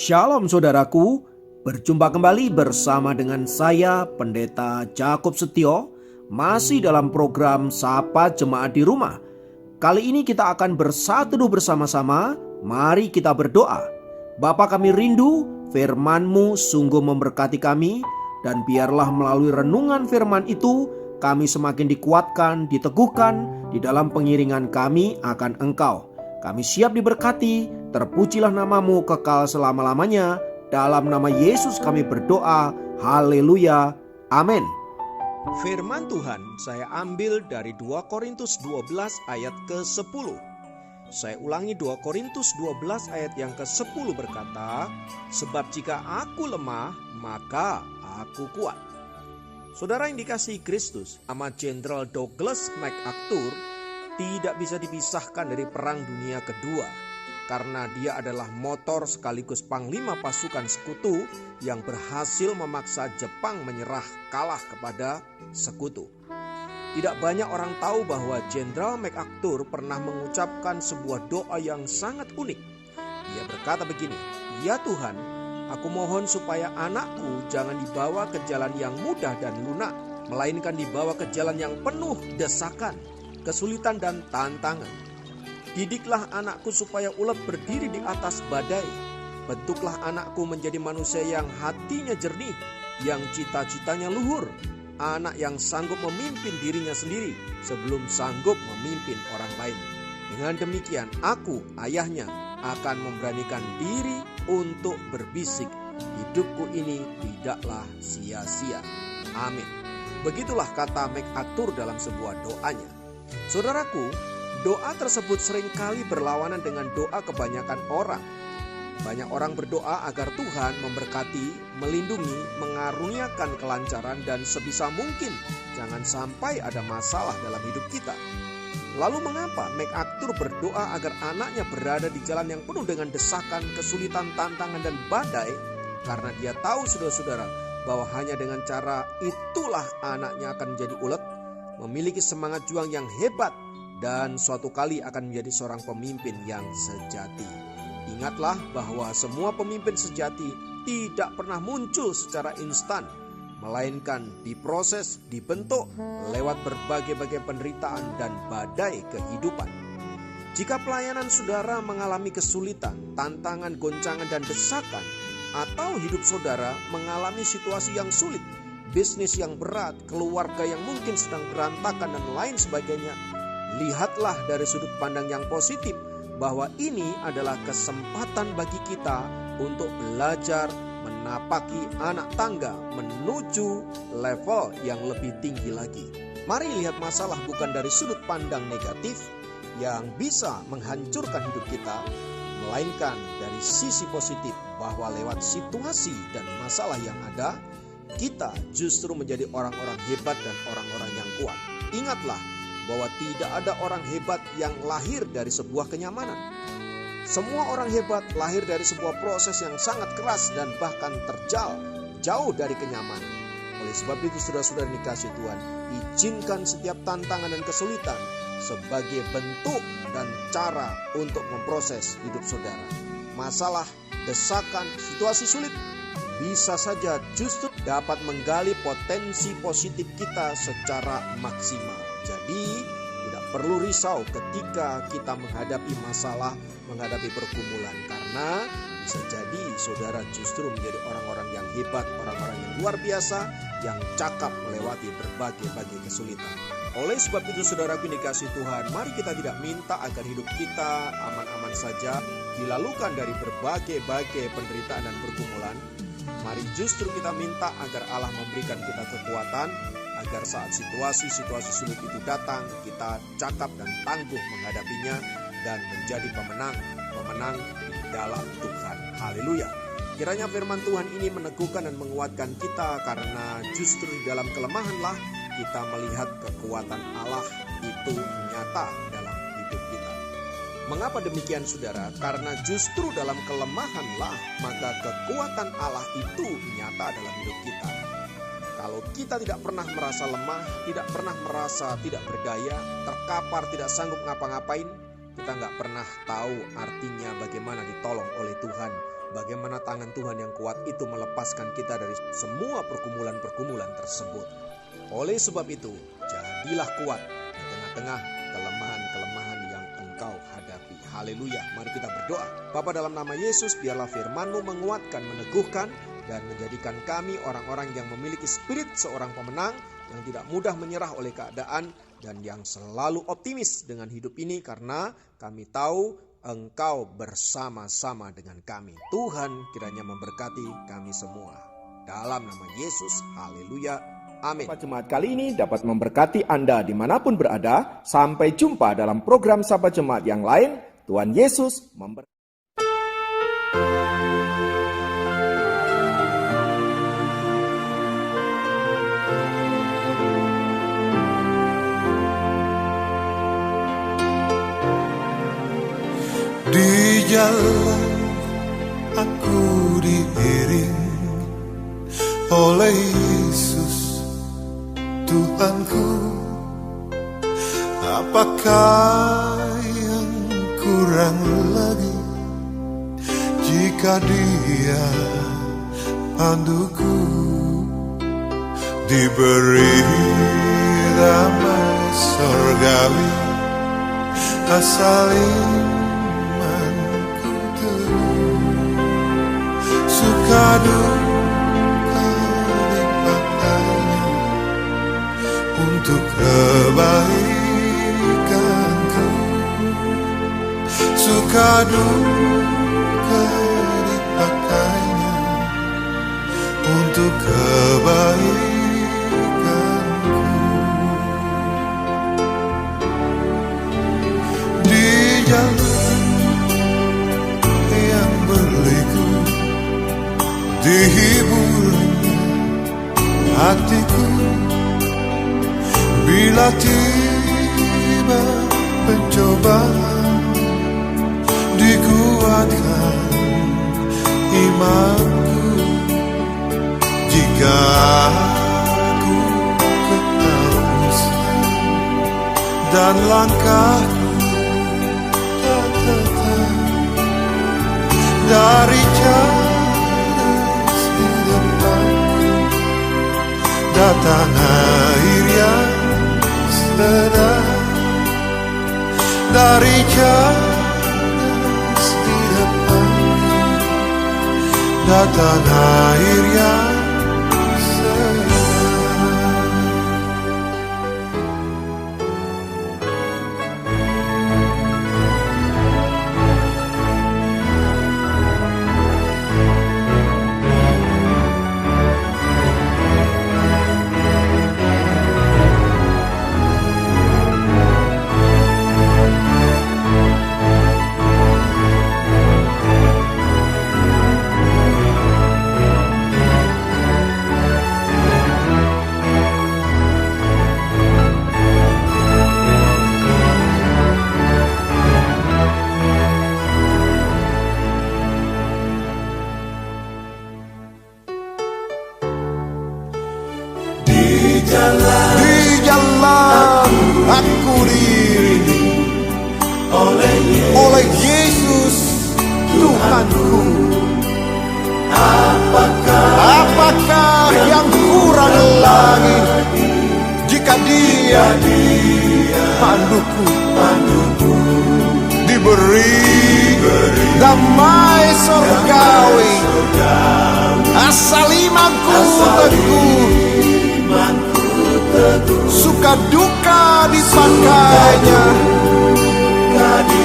Shalom saudaraku, berjumpa kembali bersama dengan saya Pendeta Jakob Setio, masih dalam program Sapa Jemaat di Rumah. Kali ini kita akan bersatu bersama-sama, mari kita berdoa. Bapa kami rindu, firman-Mu sungguh memberkati kami, dan biarlah melalui renungan firman itu, kami semakin dikuatkan, diteguhkan di dalam pengiringan kami akan Engkau. Kami siap diberkati, terpujilah nama-Mu kekal selama-lamanya. Dalam nama Yesus kami berdoa, haleluya, amin. Firman Tuhan saya ambil dari 2 Korintus 12 ayat ke-10. Saya ulangi 2 Korintus 12 ayat yang ke-10 berkata, sebab jika aku lemah, maka aku kuat. Saudara yang dikasihi Kristus, nama Jenderal Douglas MacArthur tidak bisa dipisahkan dari Perang Dunia Kedua, karena dia adalah motor sekaligus panglima pasukan sekutu yang berhasil memaksa Jepang menyerah kalah kepada sekutu. Tidak banyak orang tahu bahwa Jenderal MacArthur pernah mengucapkan sebuah doa yang sangat unik. Dia berkata begini, "Ya Tuhan, aku mohon supaya anakku jangan dibawa ke jalan yang mudah dan lunak, melainkan dibawa ke jalan yang penuh desakan, kesulitan dan tantangan. Didiklah anakku supaya ulet berdiri di atas badai. Bentuklah anakku menjadi manusia yang hatinya jernih, yang cita-citanya luhur. Anak yang sanggup memimpin dirinya sendiri sebelum sanggup memimpin orang lain. Dengan demikian aku, ayahnya, akan memberanikan diri untuk berbisik. Hidupku ini tidaklah sia-sia. Amin." Begitulah kata MacArthur dalam sebuah doanya. Saudaraku, doa tersebut seringkali berlawanan dengan doa kebanyakan orang. Banyak orang berdoa agar Tuhan memberkati, melindungi, mengaruniakan kelancaran, dan sebisa mungkin jangan sampai ada masalah dalam hidup kita. Lalu mengapa MacArthur berdoa agar anaknya berada di jalan yang penuh dengan desakan, kesulitan, tantangan, dan badai? Karena dia tahu, saudara-saudara, bahwa hanya dengan cara itulah anaknya akan menjadi ulet, memiliki semangat juang yang hebat, dan suatu kali akan menjadi seorang pemimpin yang sejati. Ingatlah bahwa semua pemimpin sejati tidak pernah muncul secara instan, melainkan diproses, dibentuk lewat berbagai-bagai penderitaan dan badai kehidupan. Jika pelayanan saudara mengalami kesulitan, tantangan, goncangan, dan desakan, atau hidup saudara mengalami situasi yang sulit, bisnis yang berat, keluarga yang mungkin sedang berantakan, dan lain sebagainya, lihatlah dari sudut pandang yang positif bahwa ini adalah kesempatan bagi kita untuk belajar menapaki anak tangga menuju level yang lebih tinggi lagi. Mari lihat masalah bukan dari sudut pandang negatif yang bisa menghancurkan hidup kita, melainkan dari sisi positif bahwa lewat situasi dan masalah yang ada, kita justru menjadi orang-orang hebat dan orang-orang yang kuat. Ingatlah bahwa tidak ada orang hebat yang lahir dari sebuah kenyamanan. Semua orang hebat lahir dari sebuah proses yang sangat keras dan bahkan terjal, jauh dari kenyamanan. Oleh sebab itu, saudara-saudara dikasihi Tuhan, izinkan setiap tantangan dan kesulitan sebagai bentuk dan cara untuk memproses hidup saudara. Masalah, desakan, situasi sulit bisa saja justru dapat menggali potensi positif kita secara maksimal. Jadi tidak perlu risau ketika kita menghadapi masalah, menghadapi pergumulan, karena bisa jadi saudara justru menjadi orang-orang yang hebat, orang-orang yang luar biasa, yang cakap melewati berbagai kesulitan. Oleh sebab itu, saudaraku yang dikasihi Tuhan, mari kita tidak minta agar hidup kita aman-aman saja, dilalukan dari berbagai penderitaan dan pergumulan. Mari justru kita minta agar Allah memberikan kita kekuatan, agar saat situasi sulit itu datang, kita cakap dan tangguh menghadapinya dan menjadi pemenang di dalam Tuhan. Haleluya. Kiranya firman Tuhan ini meneguhkan dan menguatkan kita, karena justru di dalam kelemahanlah kita melihat kekuatan Allah itu nyata dalam hidup kita. Mengapa demikian, saudara? Karena justru dalam kelemahanlah maka kekuatan Allah itu nyata dalam hidup kita. Kalau kita tidak pernah merasa lemah, tidak pernah merasa tidak berdaya, terkapar, tidak sanggup ngapa-ngapain, kita nggak pernah tahu artinya bagaimana bagaimana ditolong oleh Tuhan, bagaimana tangan Tuhan yang kuat itu melepaskan kita dari semua pergumulan-pergumulan tersebut. Oleh sebab itu, jadilah kuat di tengah-tengah kelemahan-kelemahan yang engkau hadapi. Haleluya, mari kita berdoa. Bapa, dalam nama Yesus, biarlah firman-Mu menguatkan, meneguhkan, dan menjadikan kami orang-orang yang memiliki spirit seorang pemenang, yang tidak mudah menyerah oleh keadaan, dan yang selalu optimis dengan hidup ini, karena kami tahu Engkau bersama-sama dengan kami. Tuhan kiranya memberkati kami semua. Dalam nama Yesus, haleluya, amin. Sapa Jemaat kali ini dapat memberkati Anda dimanapun berada. Sampai jumpa dalam program Sapa Jemaat yang lain. Tuhan Yesus memberkati. Di jalan aku diiring oleh Yesus Tuhanku. Apakah yang kurang lagi jika Dia panduku? Diberi damai surgawi asal suka duka dipakainya untuk kebaikanku. Suka duka dipakainya untuk kebaikanku. Di jalan yang berliku dihiburnya hatiku bila tiba pencobaan, dikuatkan imanku jika aku kehausan dan langkahku tak tetap dari jalan. Datang air yang sedang dari jalan di depan. Datang air yang sedang. Di jalan aku diiringi oleh Yesus Tuhanku. Apakah yang kurang lagi jika Dia panduku? Diberi damai surgawi asal imanku teguh. Suka duka dipakainya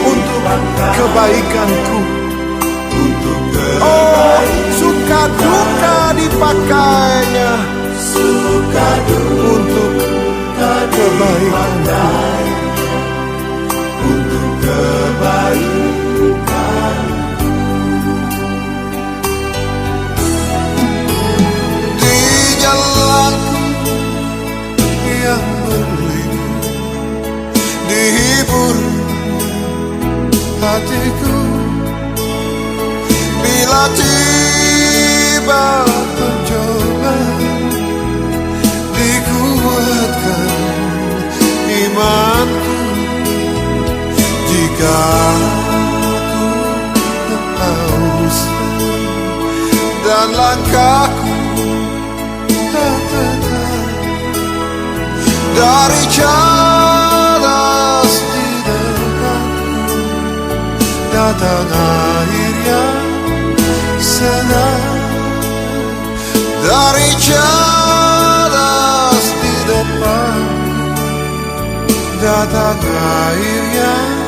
untuk kebaikanku. Oh, suka duka dipakainya untuk kebaikanku. Di jalanku yang berliku, dihibur hatiku bila tiba pencobaan, dikuatkan imanku jika aku dan langkahku. Dari cadas di dekatku datang air yang senang. Dari cadas di depan datang air yang